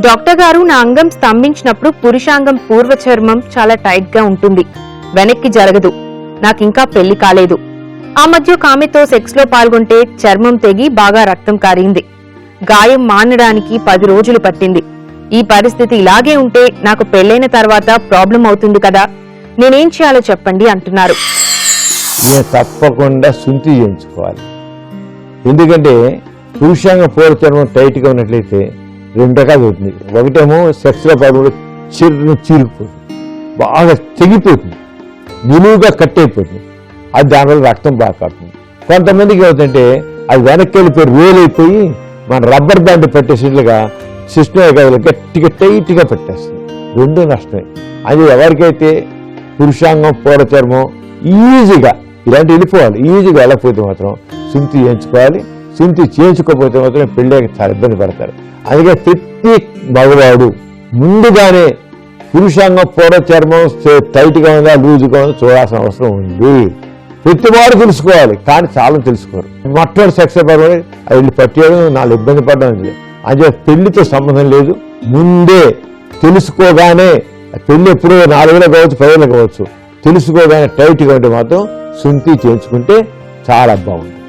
Doctor గారు నా అంగం స్తంభించినప్పుడు పురుషాంగం పూర్వ చర్మం చాలా టైట్ గా ఉంటుంది, వెనక్కి జరగదు. నాకింకా పెళ్లి కాలేదు. ఆ మధ్య ఒక ఆమెతో సెక్స్ లో పాల్గొంటే చర్మం తెగి బాగా రక్తం కారింది. గాయం మానడానికి 10 రోజులు పట్టింది. ఈ పరిస్థితి ఇలాగే ఉంటే నాకు పెళ్లైన తర్వాత ప్రాబ్లం అవుతుంది కదా, నేనేం చేయాలో చెప్పండి అంటున్నారు. తప్పకుండా శుంఠి చేయించుకోవాలి. ఎందుకంటే పురుషాంగ పూర్వ చర్మం టైట్గా ఉన్నట్లయితే 2 రకాలు అవుతుంది. ఒకటేమో సెక్స్లో పాల్గొంటే చీరుకుపోతుంది, బాగా తెగిపోతుంది, నిలువుగా కట్ అయిపోతుంది. అది దానివల్ల రక్తం బాగా కాడుతుంది. కొంతమందికి ఏమవుతుందంటే అది వెనక్కి వెళ్ళిపోయి రోల్ అయిపోయి మన రబ్బర్ బ్యాండ్ పెట్టేసినట్లుగా సిస్టమ్ గట్టిగా టైట్గా పెట్టేస్తుంది. 2 నష్టమే. అది ఎవరికైతే పురుషాంగం పూర్వ చర్మం ఈజీగా ఇలాంటి వెళ్ళిపోవాలి, ఈజీగా వెళ్ళకపోతే మాత్రం శుంఠి చేయించుకోవాలి. శుంఠి చేయించుకోకపోతే మాత్రం పెళ్ళాక చాలా ఇబ్బంది పడతారు. అందుకే ప్రతి మగవాడు ముందుగానే పురుషాంగం పూర్వ చర్మం టైట్గా ఉందా లూజ్గా ఉందా చూడాల్సిన అవసరం ఉంది. ప్రతివాడు తెలుసుకోవాలి, కానీ చాలా తెలుసుకోరు. మొట్టమొదటి సెక్స్ పర్వాలేదు అది వెళ్ళి పట్టేయడం 4 ఇబ్బంది పడడం లేదు. అంటే పెళ్లితో సంబంధం లేదు, ముందే తెలుసుకోగానే పెళ్లి ఎప్పుడో 4 కావచ్చు 10 కావచ్చు తెలుసుకోగానే టైట్గా ఉంటే మాత్రం శుంఠి చేయించుకుంటే చాలా బాగుంటుంది.